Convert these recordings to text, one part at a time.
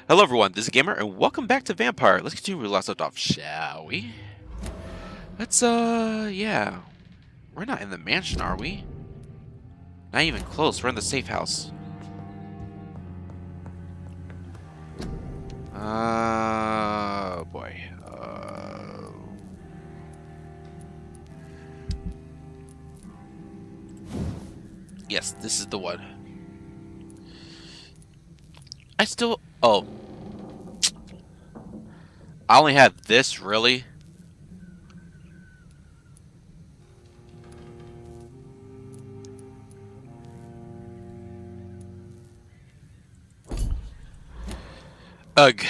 Hello everyone, this is Gamer, and welcome back to Vampyr. Let's continue where we last left off, shall we? Yeah. We're not in the mansion, are we? Not even close, we're in the safe house. Boy. Yes, this is the one. Oh. I only have this, really? Ugh.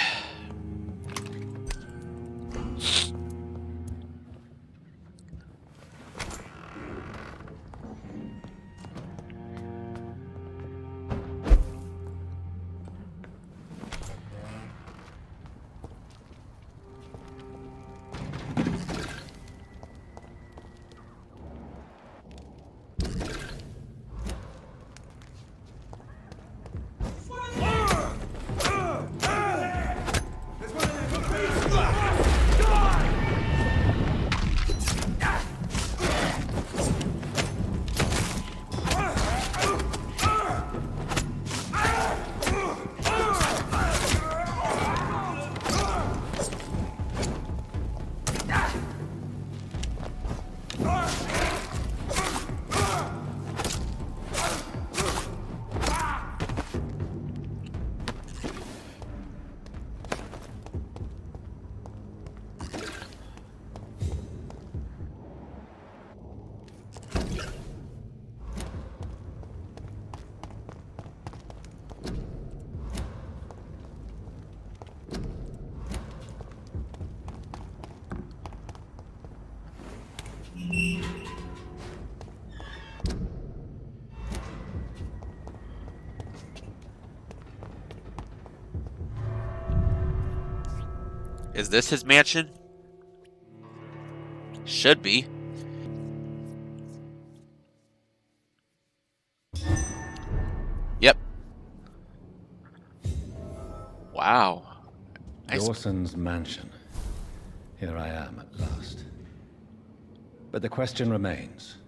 Is this his mansion? Should be. Yep. Wow. Dawson's mansion. Here I am at last. But the question remains,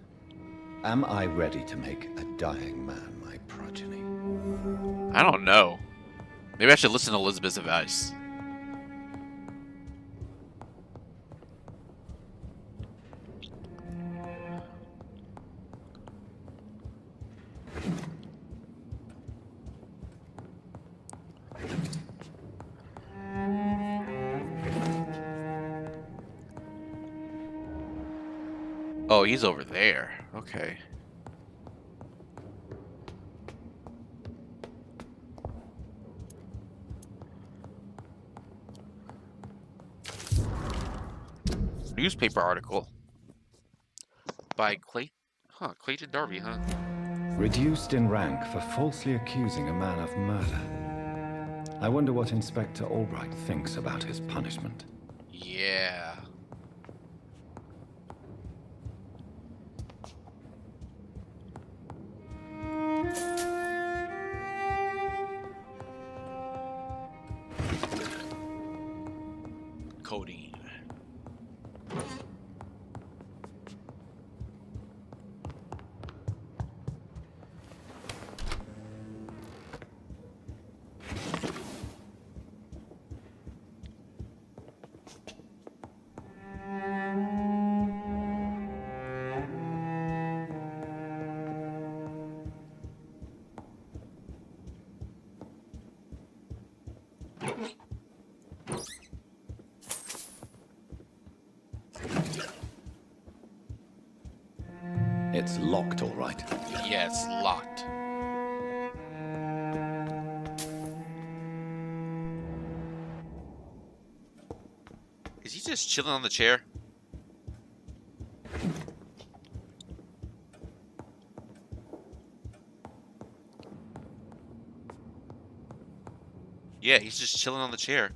am I ready to make a dying man my progeny? I don't know. Maybe I should listen to Elizabeth's advice. Oh, he's over there. Okay. Newspaper article by Clayton Darby, huh? Reduced in rank for falsely accusing a man of murder. I wonder what Inspector Albright thinks about his punishment. Yeah. Codeine. It's locked, all right. Yeah, it's locked. Is he just chilling on the chair? Yeah, he's just chilling on the chair.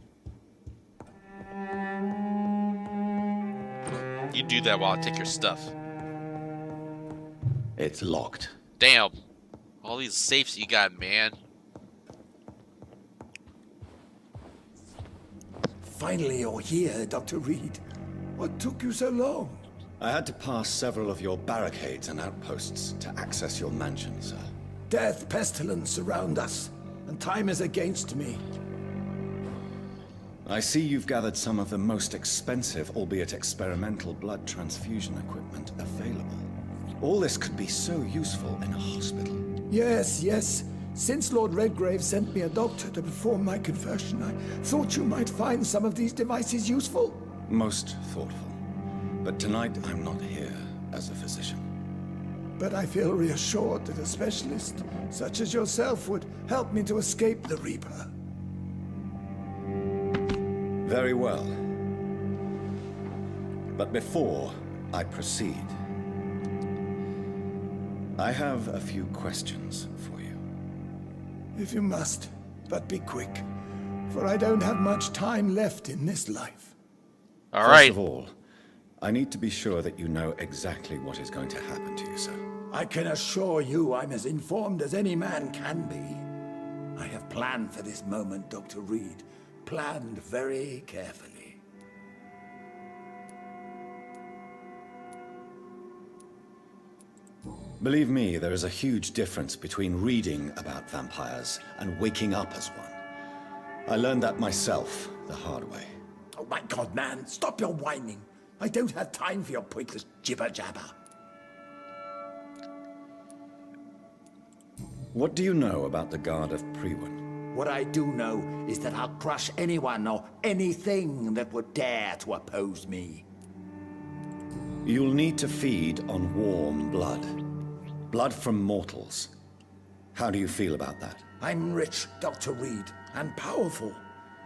You do that while I take your stuff. It's locked. Damn. All these safes you got, man. Finally you're here, Dr. Reid. What took you so long? I had to pass several of your barricades and outposts to access your mansion, sir. Death, pestilence surround us, and time is against me. I see you've gathered some of the most expensive, albeit experimental, blood transfusion equipment available. All this could be so useful in a hospital. Yes. Since Lord Redgrave sent me a doctor to perform my conversion, I thought you might find some of these devices useful. Most thoughtful. But tonight I'm not here as a physician. But I feel reassured that a specialist such as yourself would help me to escape the Reaper. Very well. But before I proceed, I have a few questions for you. If you must, but be quick, for I don't have much time left in this life. All right. First of all, I need to be sure that you know exactly what is going to happen to you, sir. I can assure you I'm as informed as any man can be. I have planned for this moment, Dr. Reid. Planned very carefully. Believe me, there is a huge difference between reading about vampires and waking up as one. I learned that myself the hard way. Oh my God, man, stop your whining. I don't have time for your pointless jibber-jabber. What do you know about the Guard of Priwen? What I do know is that I'll crush anyone or anything that would dare to oppose me. You'll need to feed on warm blood. Blood from mortals. How do you feel about that? I'm rich, Dr. Reid, and powerful.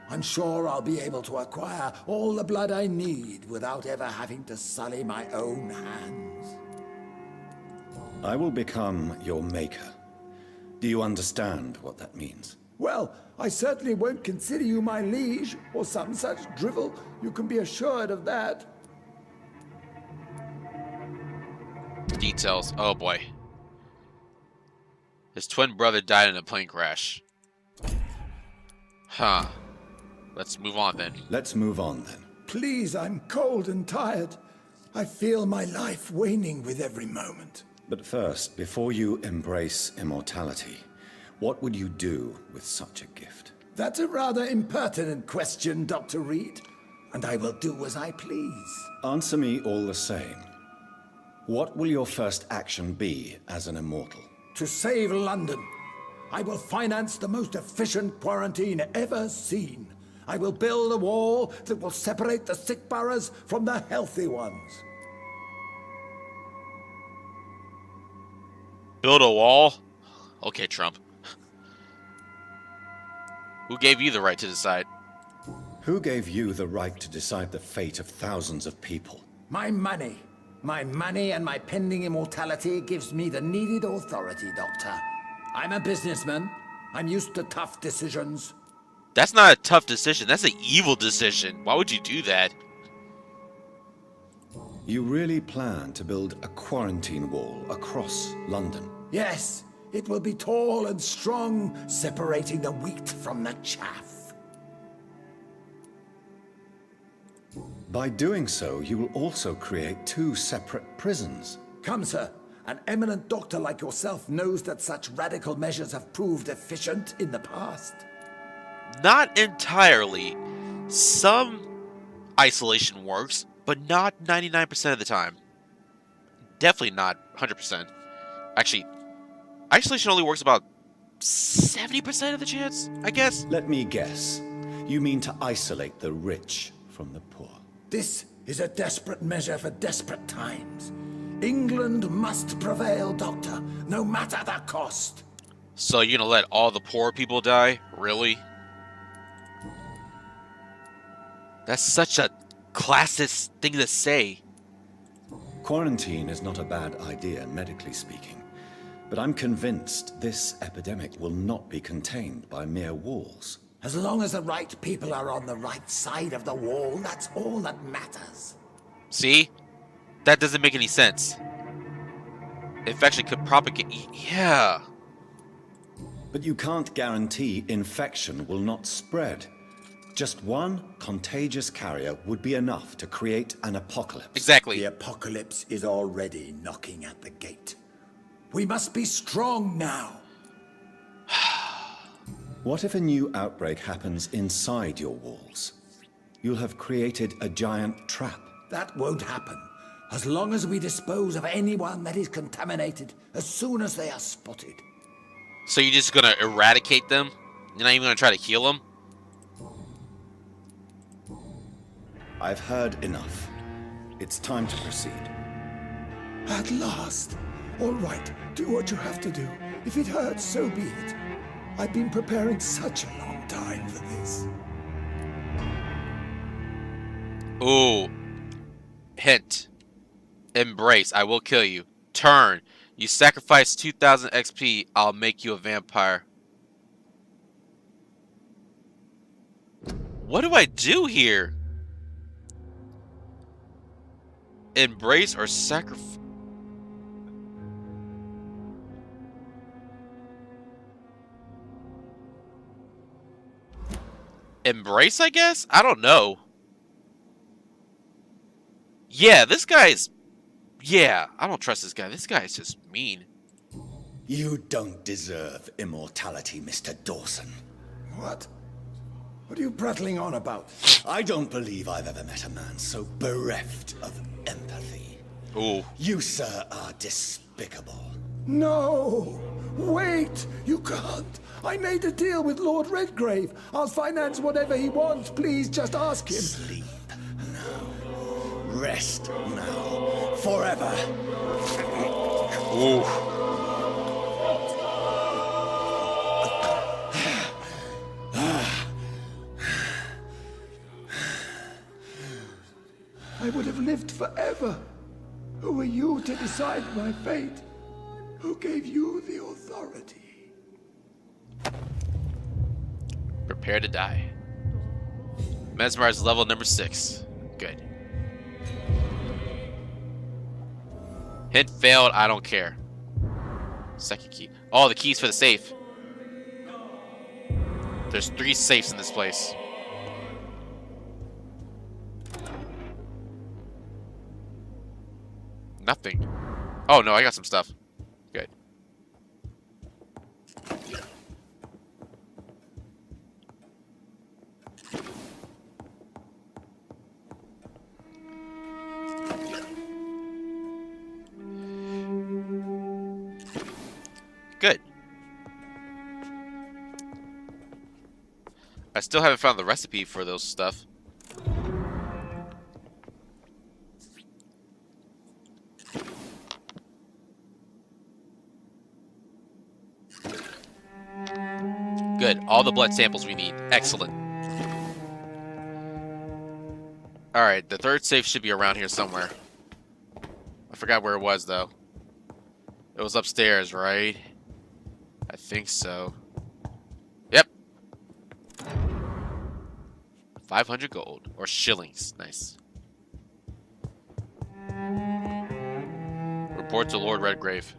I'm sure I'll be able to acquire all the blood I need without ever having to sully my own hands. I will become your maker. Do you understand what that means? Well, I certainly won't consider you my liege, or some such drivel. You can be assured of that. Details. Oh boy. His twin brother died in a plane crash. Huh. Let's move on then. Let's move on then. Please, I'm cold and tired. I feel my life waning with every moment. But first, before you embrace immortality, what would you do with such a gift? That's a rather impertinent question, Dr. Reid, and I will do as I please. Answer me all the same. What will your first action be as an immortal? To save London, I will finance the most efficient quarantine ever seen. I will build a wall that will separate the sick boroughs from the healthy ones. Build a wall? Okay, Trump. Who gave you the right to decide? Who gave you the right to decide the fate of thousands of people? My money. My money and my pending immortality gives me the needed authority, Doctor. I'm a businessman. I'm used to tough decisions. That's not a tough decision. That's an evil decision. Why would you do that? You really plan to build a quarantine wall across London? Yes, it will be tall and strong, separating the wheat from the chaff. By doing so, you will also create two separate prisons. Come, sir. An eminent doctor like yourself knows that such radical measures have proved efficient in the past. Not entirely. Some isolation works, but not 99% of the time. Definitely not 100%. Actually, isolation only works about 70% of the chance, I guess. Let me guess. You mean to isolate the rich from the poor? This is a desperate measure for desperate times. England must prevail, Doctor, no matter the cost. So you're gonna let all the poor people die? Really? That's such a classist thing to say. Quarantine is not a bad idea, medically speaking. But I'm convinced this epidemic will not be contained by mere walls. As long as the right people are on the right side of the wall, that's all that matters. See? That doesn't make any sense. Infection could propagate. Yeah. But you can't guarantee infection will not spread. Just one contagious carrier would be enough to create an apocalypse. Exactly. The apocalypse is already knocking at the gate. We must be strong now. What if a new outbreak happens inside your walls? You'll have created a giant trap. That won't happen. As long as we dispose of anyone that is contaminated as soon as they are spotted. So you're just gonna eradicate them? You're not even gonna try to heal them? I've heard enough. It's time to proceed. At last. All right, do what you have to do. If it hurts, so be it. I've been preparing such a long time for this. Ooh. Hint. Embrace. I will kill you. Turn. You sacrifice 2,000 XP. I'll make you a vampire. What do I do here? Embrace or sacrifice? Embrace, I guess? I don't know. Yeah, this guy's... Yeah, I don't trust this guy. This guy is just mean. You don't deserve immortality, Mr. Dawson. What? What are you prattling on about? I don't believe I've ever met a man so bereft of empathy. Ooh. You, sir, are despicable. No! Wait! You can't! I made a deal with Lord Redgrave. I'll finance whatever he wants. Please, just ask him. Sleep now. Rest now. Forever. Ooh. I would have lived forever. Who are you to decide my fate? Who gave you the authority? Prepare to die. Mesmerize level number 6. Good. Hint failed. I don't care. Second key. Oh, the keys for the safe. There's 3 safes in this place. Nothing. Oh, no, I got some stuff. Good. Good. I still haven't found the recipe for those stuff. Good. All the blood samples we need. Excellent. Alright, the third safe should be around here somewhere. I forgot where it was, though. It was upstairs, right? I think so. Yep. 500 gold. Or shillings. Nice. Report to Lord Redgrave.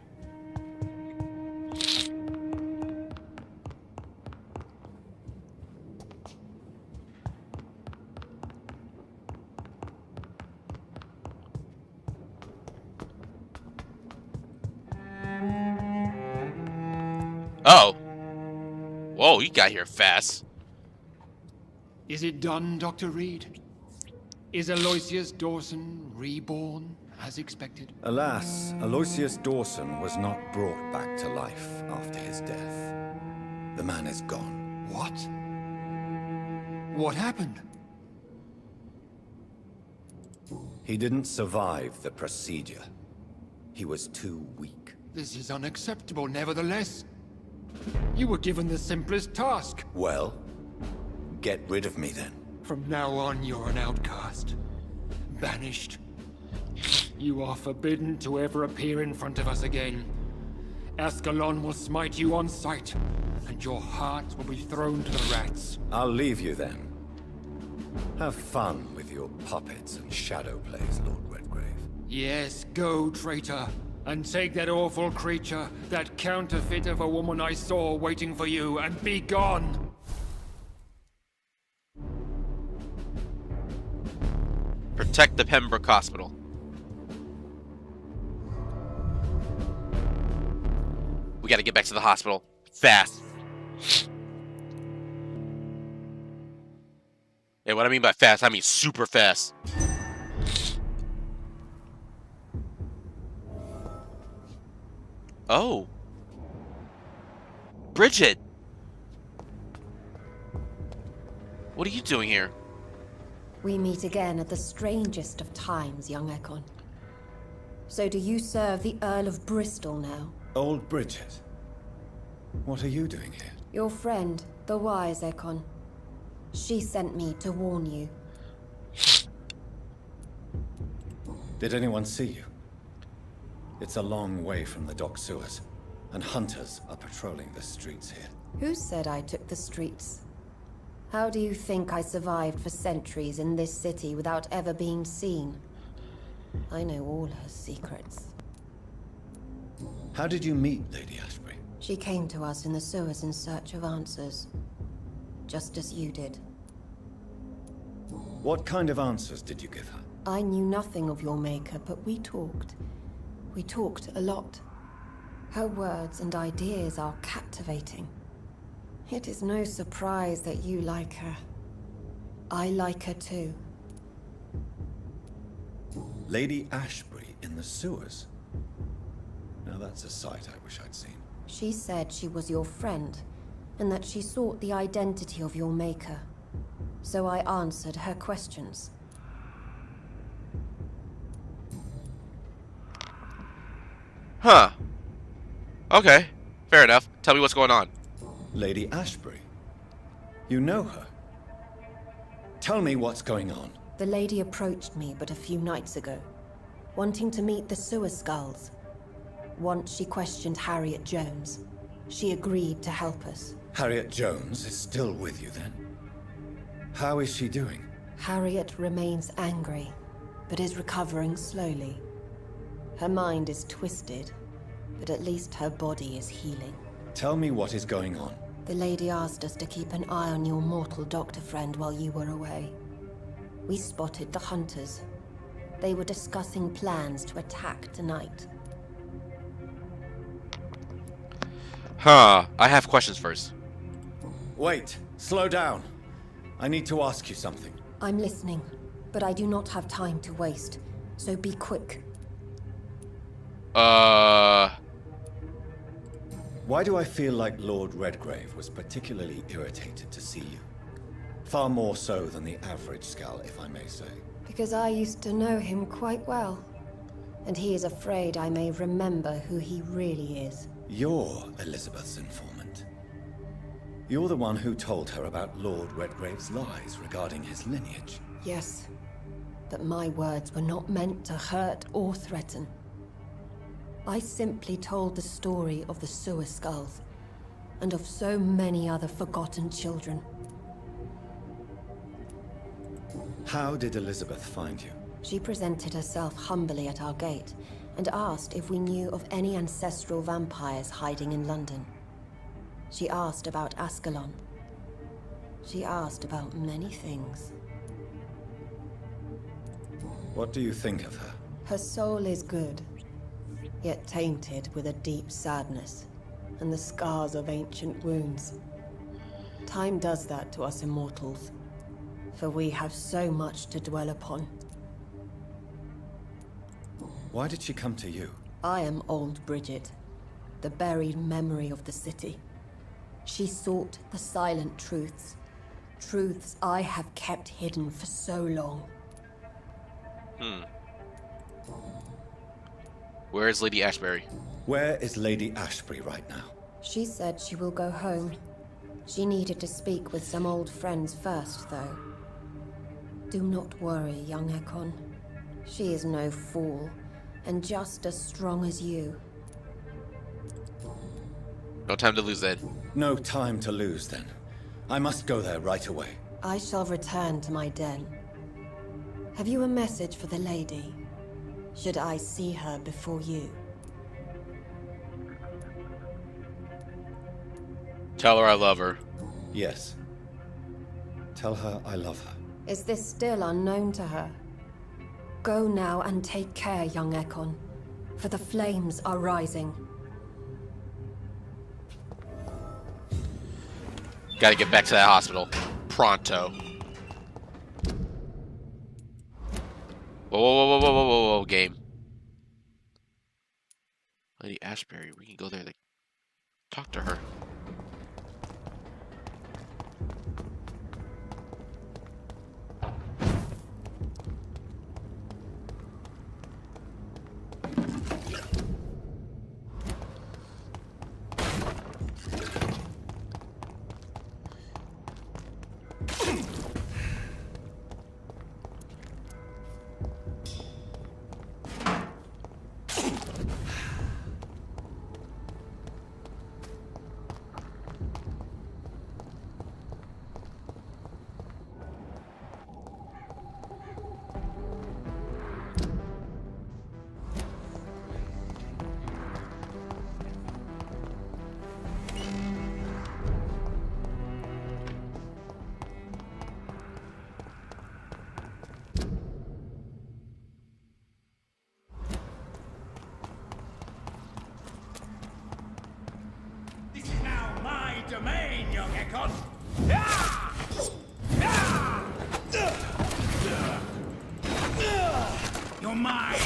Oh. Whoa, you got here fast. Is it done, Dr. Reid? Is Aloysius Dawson reborn, as expected? Alas, Aloysius Dawson was not brought back to life after his death. The man is gone. What? What happened? He didn't survive the procedure. He was too weak. This is unacceptable, nevertheless. You were given the simplest task. Well, get rid of me then. From now on, you're an outcast. Banished. You are forbidden to ever appear in front of us again. Ascalon will smite you on sight, and your heart will be thrown to the rats. I'll leave you then. Have fun with your puppets and shadow plays, Lord Redgrave. Yes, go, traitor. And take that awful creature, that counterfeit of a woman I saw waiting for you, and be gone! protect the Pembroke Hospital. We gotta get back to the hospital. Fast. And what I mean by fast, I mean super fast. Oh. Bridget! What are you doing here? We meet again at the strangest of times, young Ekon. So do you serve the Earl of Bristol now? Old Bridget. What are you doing here? Your friend, the wise Ekon. She sent me to warn you. Did anyone see you? It's a long way from the dock sewers, and hunters are patrolling the streets here. Who said I took the streets? How do you think I survived for centuries in this city without ever being seen? I know all her secrets. How did you meet Lady Ashbury? She came to us in the sewers in search of answers. Just as you did. What kind of answers did you give her? I knew nothing of your maker, but we talked. We talked a lot. Her words and ideas are captivating. It is no surprise that you like her. I like her too. Lady Ashbury in the sewers? Now that's a sight I wish I'd seen. She said she was your friend, and that she sought the identity of your maker. So I answered her questions. Huh. Okay. Fair enough. Tell me what's going on. Lady Ashbury? You know her? Tell me what's going on. The lady approached me but a few nights ago, wanting to meet the sewer skulls. Once she questioned Harriet Jones. She agreed to help us. Harriet Jones is still with you then? How is she doing? Harriet remains angry, but is recovering slowly. Her mind is twisted, but at least her body is healing. Tell me what is going on. The lady asked us to keep an eye on your mortal doctor friend while you were away. We spotted the hunters. They were discussing plans to attack tonight. Huh. I have questions first. Wait, slow down. I need to ask you something. I'm listening, but I do not have time to waste, so be quick. Why do I feel like Lord Redgrave was particularly irritated to see you? Far more so than the average Skull, if I may say. Because I used to know him quite well, and he is afraid I may remember who he really is. You're Elizabeth's informant. You're the one who told her about Lord Redgrave's lies regarding his lineage. Yes, but my words were not meant to hurt or threaten. I simply told the story of the sewer skulls, and of so many other forgotten children. How did Elizabeth find you? She presented herself humbly at our gate, and asked if we knew of any ancestral vampires hiding in London. She asked about Ascalon. She asked about many things. What do you think of her? Her soul is good, yet tainted with a deep sadness, and the scars of ancient wounds. Time does that to us immortals, for we have so much to dwell upon. Why did she come to you? I am old Bridget, the buried memory of the city. She sought the silent truths, truths I have kept hidden for so long. Where is Lady Ashbury? Where is Lady Ashbury right now? She said she will go home. She needed to speak with some old friends first, though. Do not worry, young Ekon. She is no fool, and just as strong as you. No time to lose then. No time to lose then. I must go there right away. I shall return to my den. Have you a message for the lady? Should I see her before you? Tell her I love her. Yes. Tell her I love her. Is this still unknown to her? Go now and take care, young Ekon, for the flames are rising. Gotta get back to that hospital. Pronto. Whoa, game. Lady Ashbury, we can go there to talk to her. Domain, young Ekon! You're mine!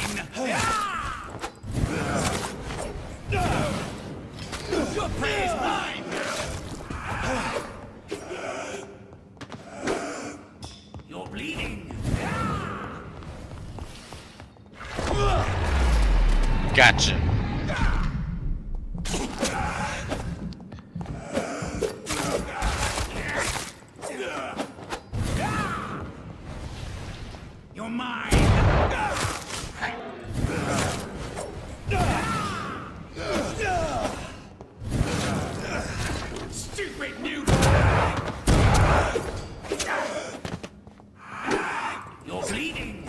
Your prey is mine! You're bleeding! Gotcha. You're mine! Stupid new... You're bleeding!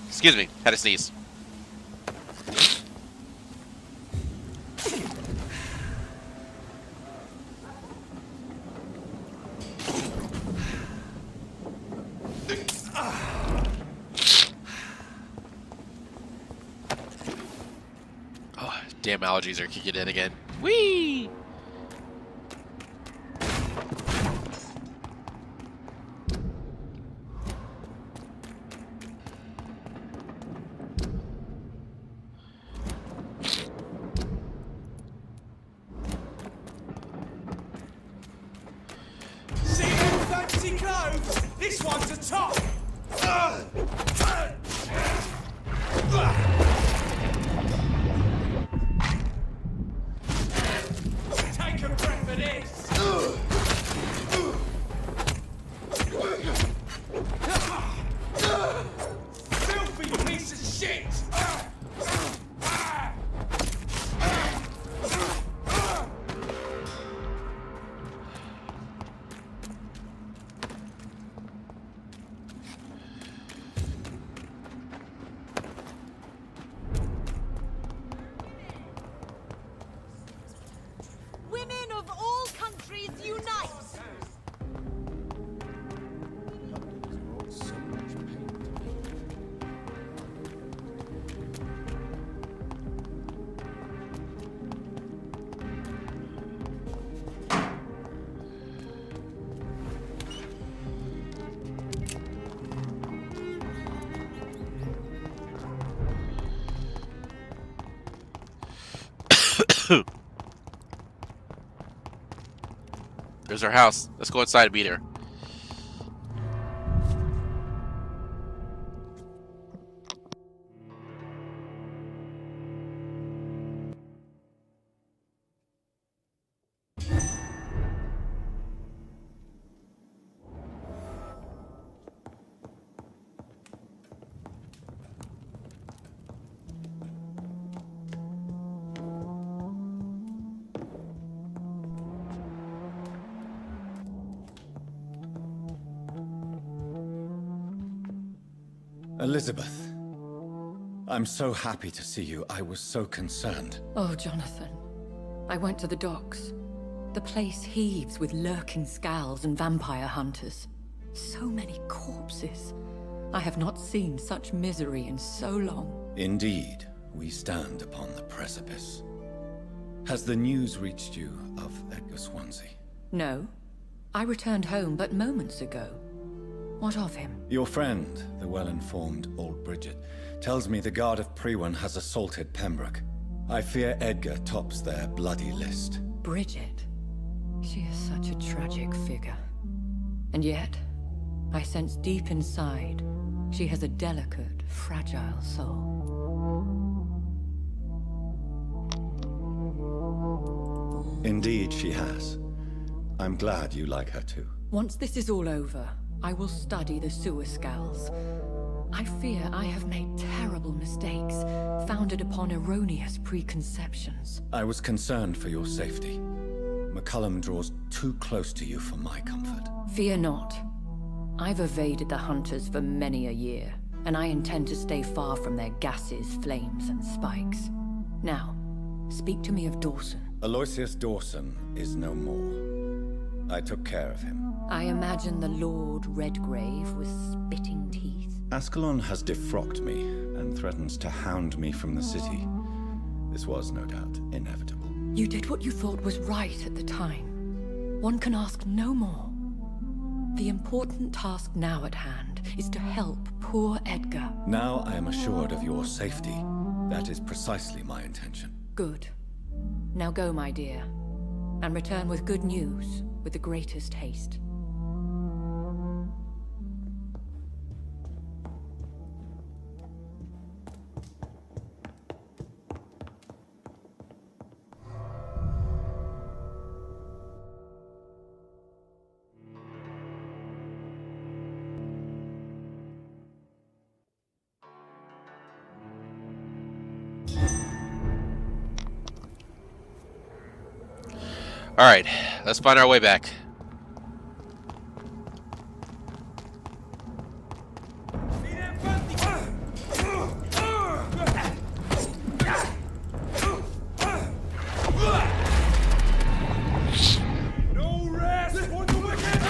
Excuse me, had to sneeze. Oh, damn allergies are kicking in again. Whee! This one's a top! There's our house. Let's go inside and meet her. Elizabeth, I'm so happy to see you. I was so concerned. Oh, Jonathan. I went to the docks. The place heaves with lurking skulls and vampire hunters. So many corpses. I have not seen such misery in so long. Indeed, we stand upon the precipice. Has the news reached you of Edgar Swansea? No. I returned home but moments ago. What of him? Your friend, the well-informed old Bridget, tells me the Guard of Priwen has assaulted Pembroke. I fear Edgar tops their bloody list. Bridget? She is such a tragic figure. And yet, I sense deep inside, she has a delicate, fragile soul. Indeed, she has. I'm glad you like her too. Once this is all over, I will study the sewer skulls. I fear I have made terrible mistakes, founded upon erroneous preconceptions. I was concerned for your safety. McCullum draws too close to you for my comfort. Fear not. I've evaded the hunters for many a year, and I intend to stay far from their gases, flames, and spikes. Now, speak to me of Dawson. Aloysius Dawson is no more. I took care of him. I imagine the Lord Redgrave with spitting teeth. Ascalon has defrocked me and threatens to hound me from the city. This was, no doubt, inevitable. You did what you thought was right at the time. One can ask no more. The important task now at hand is to help poor Edgar. Now I am assured of your safety. That is precisely my intention. Good. Now go, my dear, and return with good news with the greatest haste. Alright, let's find our way back. No rest for the wicked!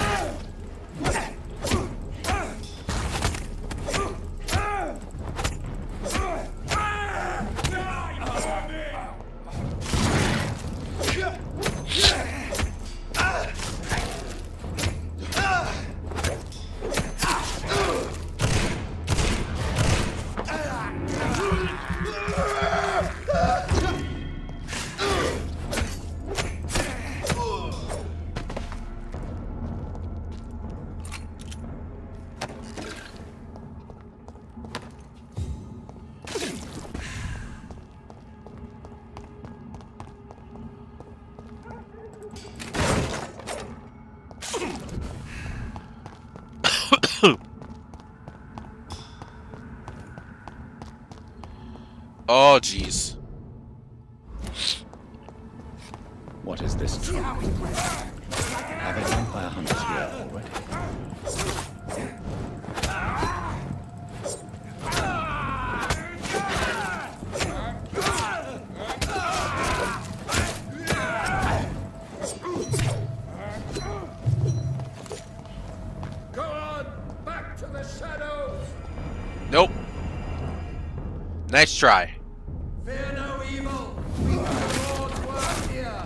Oh, jeez. What is this trouble? Have a vampire hunters here already? Go on, back to the shadows! Nope. Nice try. Fear no evil! We do the Lord's work here!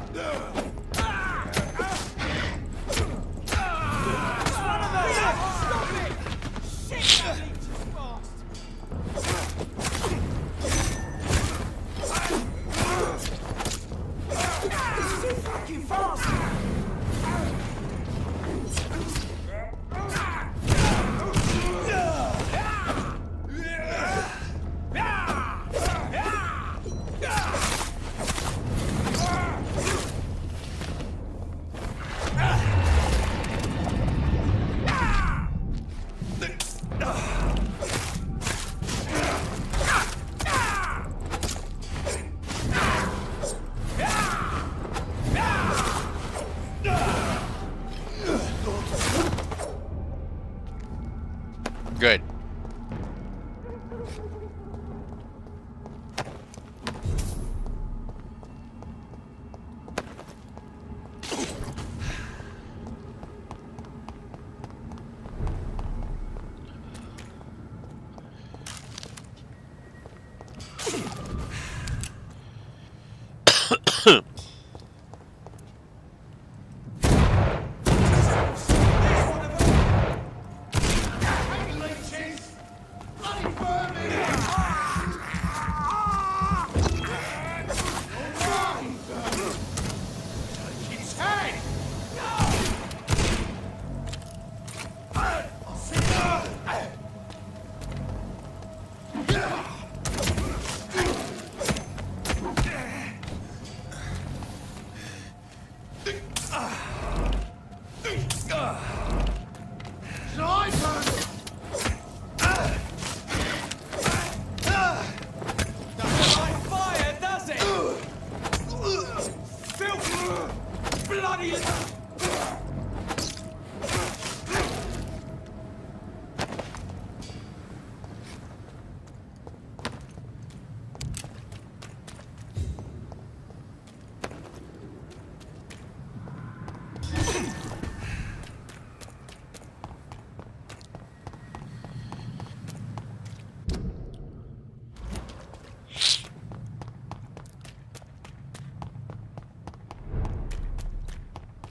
Good.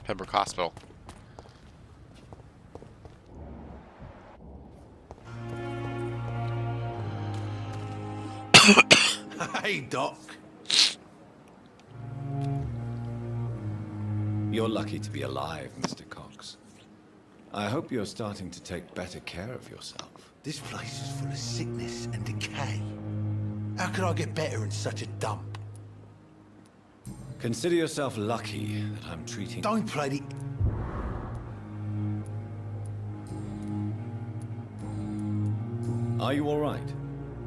Pembroke Hospital. Hey, Doc. You're lucky to be alive, Mr. Cox. I hope you're starting to take better care of yourself. This place is full of sickness and decay. How could I get better in such a dump? Consider yourself lucky that I'm treating... Don't play the... Are you all right?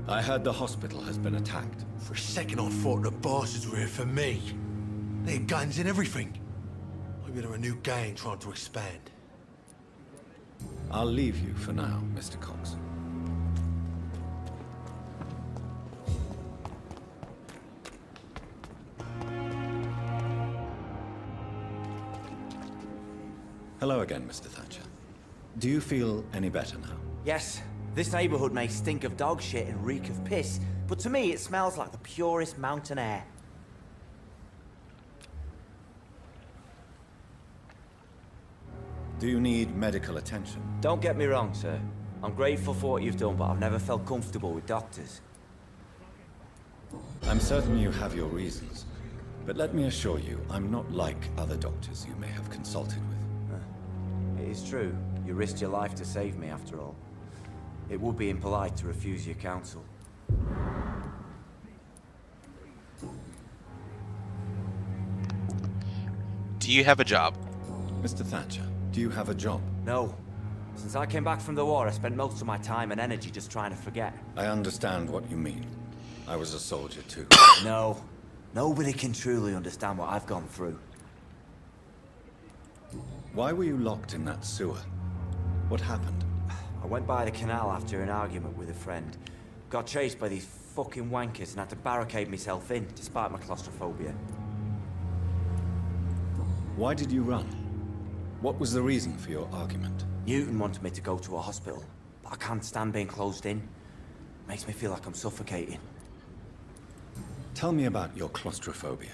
I heard the hospital has been attacked. For a second I thought the bastards were here for me. They had guns and everything. Maybe they're a new gang trying to expand. I'll leave you for now, Mr. Cox. Hello again, Mr. Thatcher. Do you feel any better now? Yes, this neighborhood may stink of dog shit and reek of piss, but to me it smells like the purest mountain air. Do you need medical attention? Don't get me wrong, sir. I'm grateful for what you've done, but I've never felt comfortable with doctors. I'm certain you have your reasons, but let me assure you, I'm not like other doctors you may have consulted with. It is true. You risked your life to save me, after all. It would be impolite to refuse your counsel. Do you have a job? Mr. Thatcher, do you have a job? No. Since I came back from the war, I spent most of my time and energy just trying to forget. I understand what you mean. I was a soldier too. No. Nobody can truly understand what I've gone through. Why were you locked in that sewer? What happened? I went by the canal after an argument with a friend. Got chased by these fucking wankers and had to barricade myself in, despite my claustrophobia. Why did you run? What was the reason for your argument? Newton wanted me to go to a hospital, but I can't stand being closed in. Makes me feel like I'm suffocating. Tell me about your claustrophobia.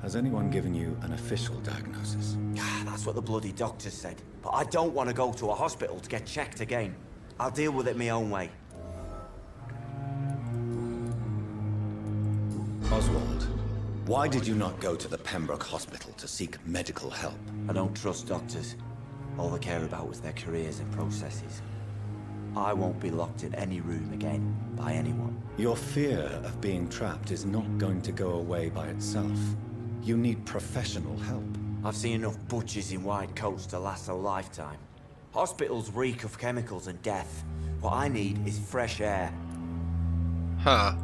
Has anyone given you an official diagnosis? That's what the bloody doctors said. But I don't want to go to a hospital to get checked again. I'll deal with it my own way. Oswald, why did you not go to the Pembroke Hospital to seek medical help? I don't trust doctors. All they care about is their careers and processes. I won't be locked in any room again by anyone. Your fear of being trapped is not going to go away by itself. You need professional help. I've seen enough butchers in white coats to last a lifetime. Hospitals reek of chemicals and death. What I need is fresh air. Huh.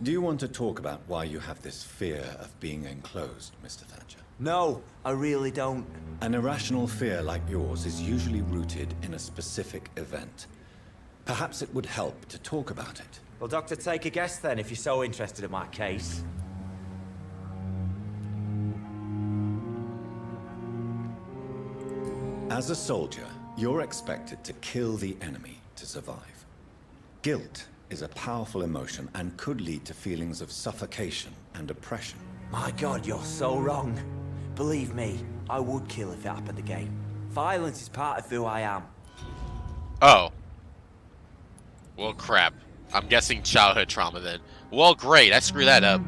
Do you want to talk about why you have this fear of being enclosed, Mr. Thatcher? No, I really don't. An irrational fear like yours is usually rooted in a specific event. Perhaps it would help to talk about it. Well, Doctor, take a guess then, if you're so interested in my case. As a soldier, you're expected to kill the enemy to survive. Guilt is a powerful emotion and could lead to feelings of suffocation and oppression. My God, you're so wrong. Believe me, I would kill if it happened again. Violence is part of who I am. Oh. Well, crap. I'm guessing childhood trauma then. Well, great. I screwed that up.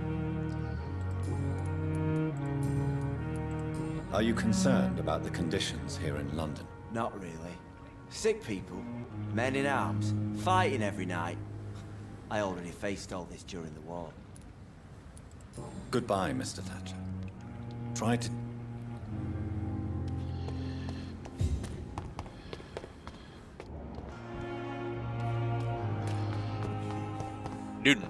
Are you concerned about the conditions here in London? Not really. Sick people, men in arms, fighting every night. I already faced all this during the war. Goodbye, Mr. Thatcher. Try to... Newton.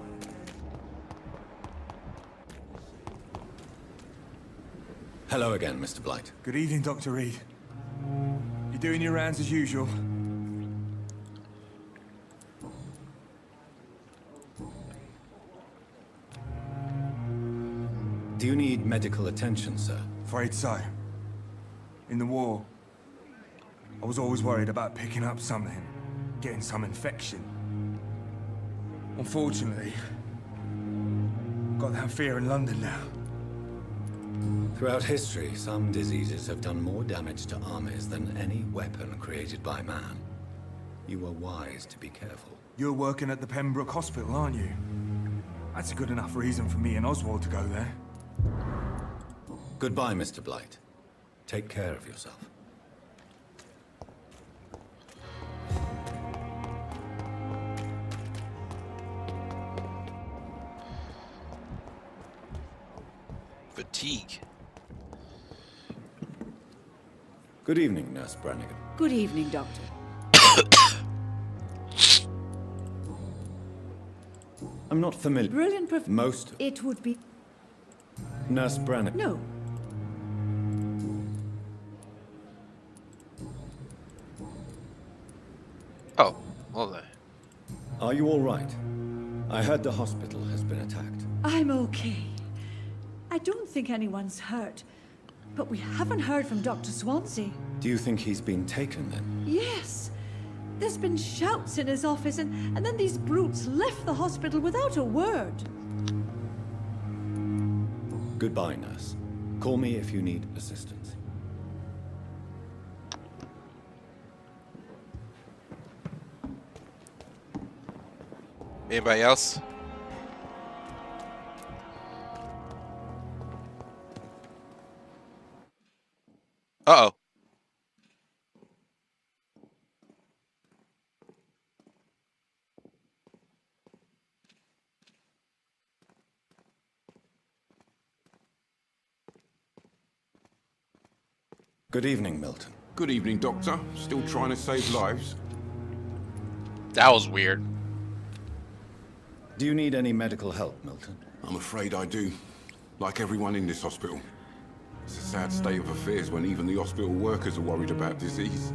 Hello again, Mr. Blight. Good evening, Dr. Reid. You doing your rounds as usual? Do you need medical attention, sir? Afraid so. In the war, I was always worried about picking up something, getting some infection. Unfortunately, I've got that fear in London now. Throughout history, some diseases have done more damage to armies than any weapon created by man. You were wise to be careful. You're working at the Pembroke Hospital, aren't you? That's a good enough reason for me and Oswald to go there. Goodbye, Mr. Blight. Take care of yourself. Fatigue. Good evening, Nurse Brannigan. Good evening, Doctor. I'm not familiar. Brilliant Most... It would be... Nurse Brannigan. No. Oh, well then. Are you all right? I heard the hospital has been attacked. I'm okay. I don't think anyone's hurt. But we haven't heard from Dr. Swansea. Do you think he's been taken then? Yes. There's been shouts in his office and then these brutes left the hospital without a word. Goodbye, nurse. Call me if you need assistance. Anybody else? Uh-oh. Good evening, Milton. Good evening, Doctor. Still trying to save lives? That was weird. Do you need any medical help, Milton? I'm afraid I do. Like everyone in this hospital. It's a sad state of affairs when even the hospital workers are worried about disease.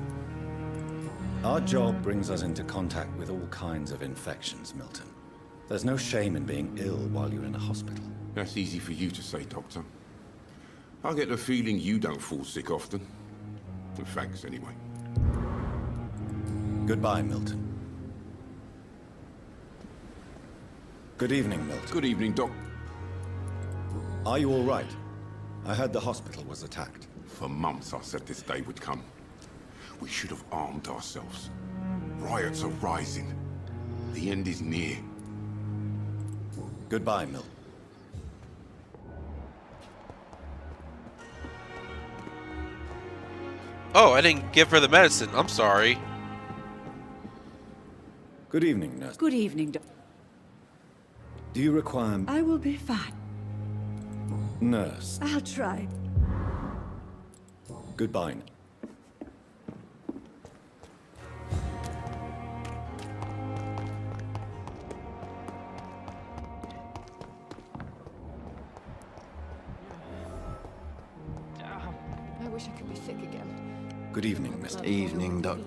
Our job brings us into contact with all kinds of infections, Milton. There's no shame in being ill while you're in a hospital. That's easy for you to say, Doctor. I get the feeling you don't fall sick often. Well, thanks, anyway. Goodbye, Milton. Good evening, Milton. Good evening, Doc. Are you all right? I heard the hospital was attacked. For months I said this day would come. We should have armed ourselves. Riots are rising. The end is near. Goodbye, Milton. Oh, I didn't give her the medicine. I'm sorry. Good evening, nurse. Good evening, Doctor. Do you require... I will be fine. Nurse. I'll try. Goodbye. sick again. Good evening, Mr. Evening, Doc.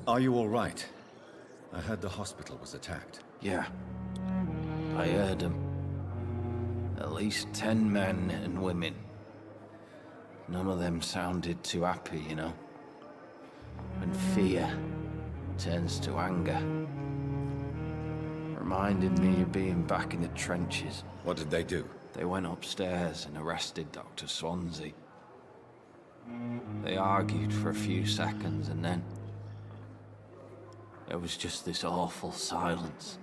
Are you all right? I heard the hospital was attacked. Yeah. I heard them. At least 10 men and women. None of them sounded too happy, you know. When fear turns to anger. Reminded me of being back in the trenches. What did they do? They went upstairs and arrested Dr. Swansea. They argued for a few seconds and then... there was just this awful silence.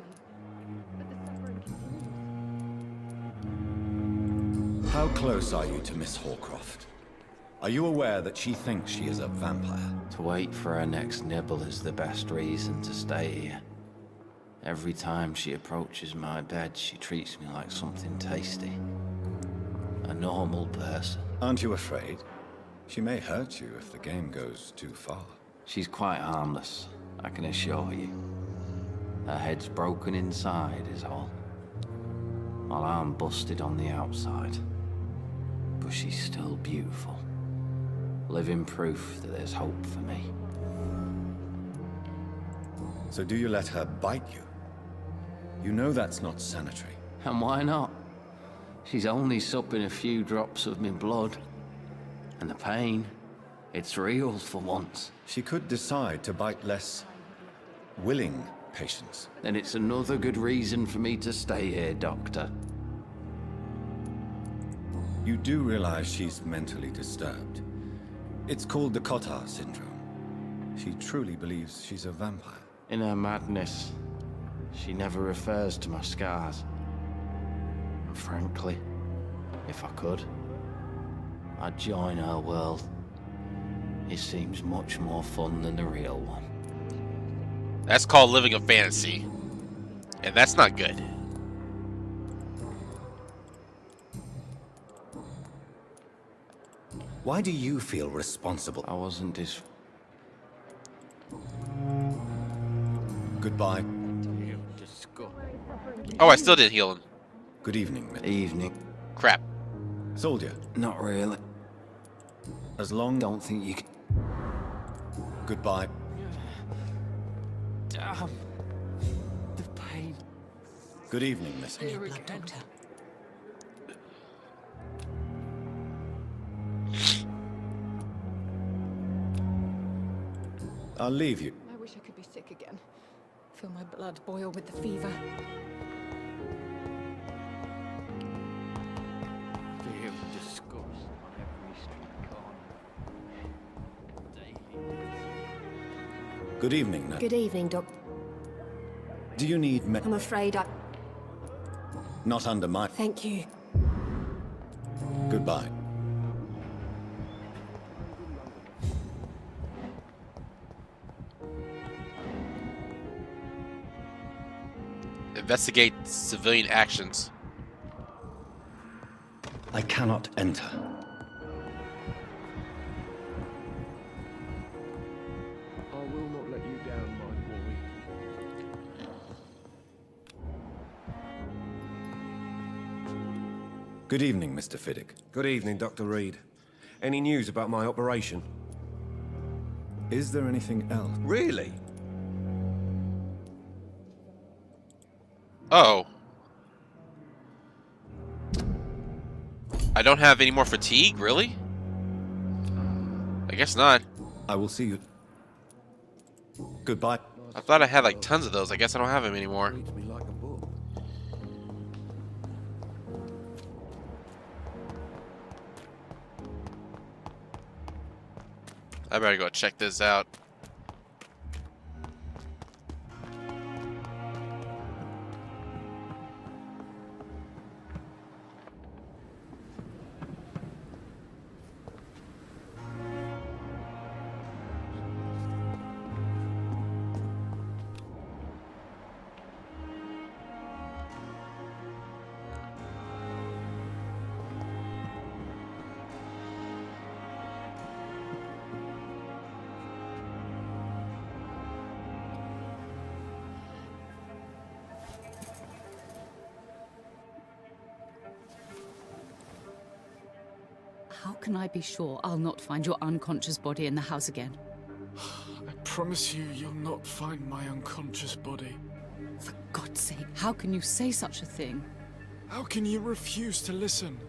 How close are you to Miss Horcroft? Are you aware that she thinks she is a vampire? To wait for her next nibble is the best reason to stay here. Every time she approaches my bed, she treats me like something tasty. A normal person. Aren't you afraid? She may hurt you if the game goes too far. She's quite harmless, I can assure you. Her head's broken inside is all. While I'm busted on the outside. But she's still beautiful. Living proof that there's hope for me. So do you let her bite you? You know that's not sanitary. And why not? She's only supping a few drops of my blood. And the pain, it's real for once. She could decide to bite less willing patients. Then it's another good reason for me to stay here, Doctor. You do realize she's mentally disturbed. It's called the Cotard syndrome. She truly believes she's a vampire. In her madness, she never refers to my scars. And frankly, if I could, I'd join her world. It seems much more fun than the real one. That's called living a fantasy. And that's not good. Why do you feel responsible? I wasn't Goodbye. Oh, I still didn't heal him. Good evening, Miss. Evening. Crap. Soldier. Not really. As long... Don't think you can... Goodbye. Damn. The pain. Good evening, Miss. Blood doctor. I'll leave you. I wish I could be sick again. Feel my blood boil with the fever. Feel disgust on every street corner. Daily. Good evening, Nat. Good evening, Doctor. Do you need I'm afraid I... Not under my... Thank you. Goodbye. Investigate civilian actions. I cannot enter. I will not let you down, my boy. Good evening, Mr. Fiddick. Good evening, Dr. Reid. Any news about my operation? Is there anything else? Really? Oh. I don't have any more fatigue, really? I guess not. I will see you. Goodbye. I thought I had like tons of those. I guess I don't have them anymore. Reads me like a book. I better go check this out. How can I be sure I'll not find your unconscious body in the house again? I promise you, you'll not find my unconscious body. For God's sake, how can you say such a thing? How can you refuse to listen?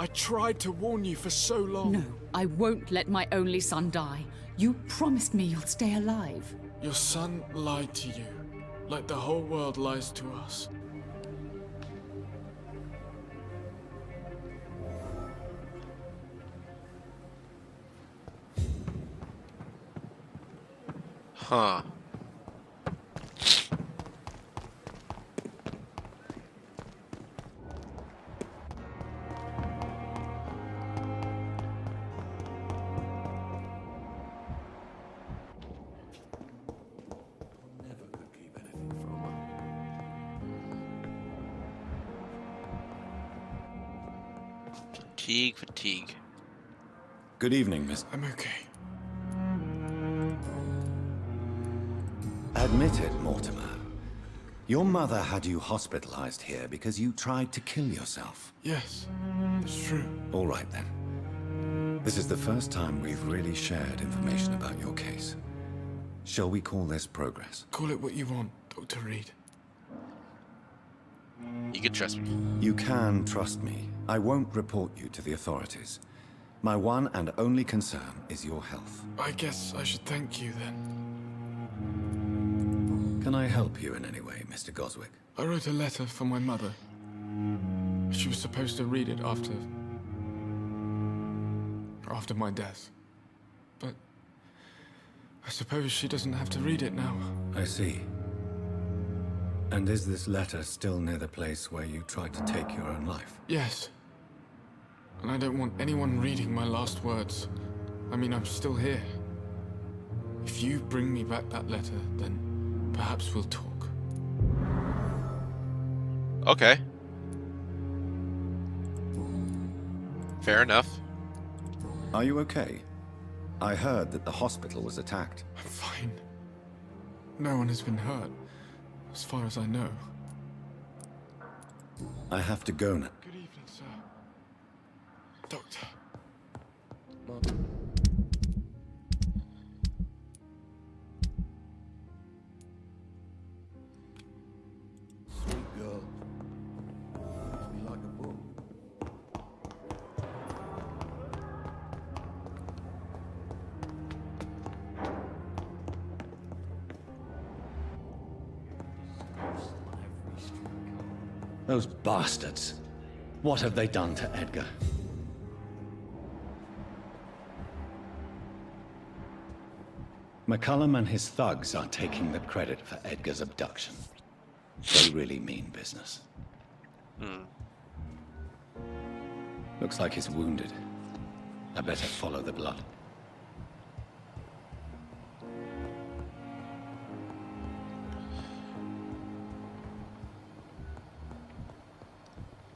I tried to warn you for so long. No, I won't let my only son die. You promised me you'll stay alive. Your son lied to you, like the whole world lies to us. Huh. Fatigue. Good evening, Miss. I'm okay. Admit it, Mortimer. Your mother had you hospitalized here because you tried to kill yourself. Yes, it's true. All right, then. This is the first time we've really shared information about your case. Shall we call this progress? Call it what you want, Dr. Reid. You can trust me. You can trust me. I won't report you to the authorities. My one and only concern is your health. I guess I should thank you then. Can I help you in any way, Mr. Goswick? I wrote a letter for my mother. She was supposed to read it after my death. But I suppose she doesn't have to read it now. I see. And is this letter still near the place where you tried to take your own life? Yes. And I don't want anyone reading my last words. I mean, I'm still here. If you bring me back that letter, then perhaps we'll talk. Okay. Fair enough. Are you okay? I heard that the hospital was attacked. I'm fine. No one has been hurt, as far as I know. I have to go now. Good evening, sir. Doctor. Sweet girl. Makes me like a book. Those bastards. What have they done to Edgar? McCullum and his thugs are taking the credit for Edgar's abduction. They really mean business. Looks like he's wounded. I better follow the blood.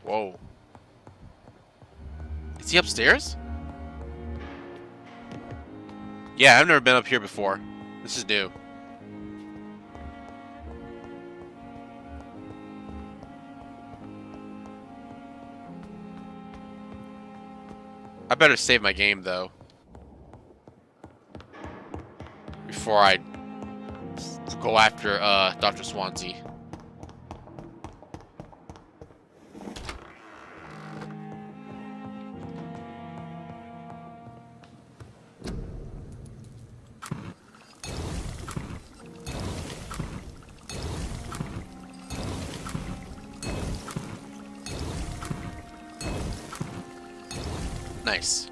Whoa. Is he upstairs? Yeah, I've never been up here before. This is new. I better save my game, though, before I go after Dr. Swansea. Nice.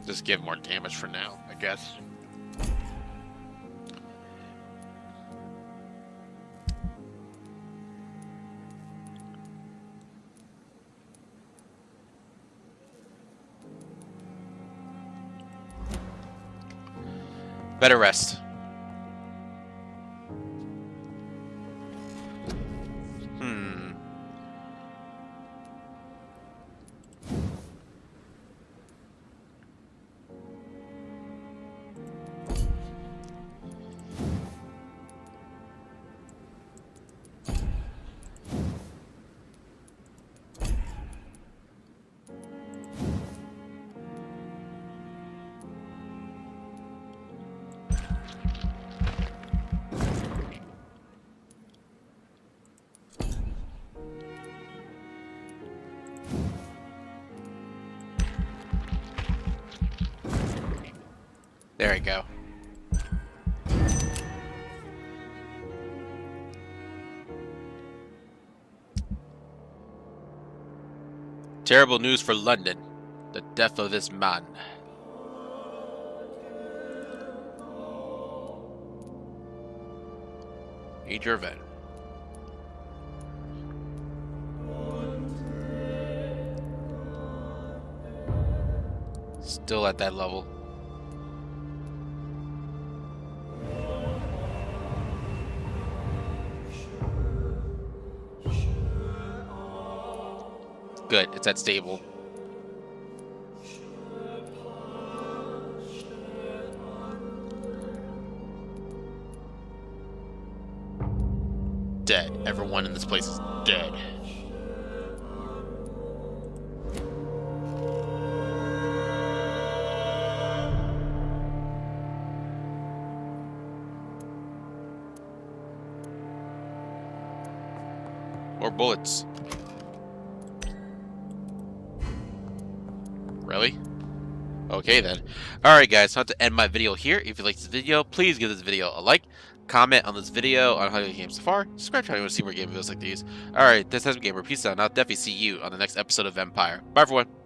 Just give more damage for now, I guess. Better rest. There we go. Terrible news for London. The death of this man. Major event. Still at that level. Good, it's at stable. Dead. Everyone in this place is dead. More bullets. Really? Okay then. Alright guys, so I have to end my video here. If you liked this video, please give this video a like, comment on this video on how you game so far, subscribe to if you want to see more game videos like these. Alright, this has been Gamer. Peace out, and I'll definitely see you on the next episode of Vampyr. Bye everyone!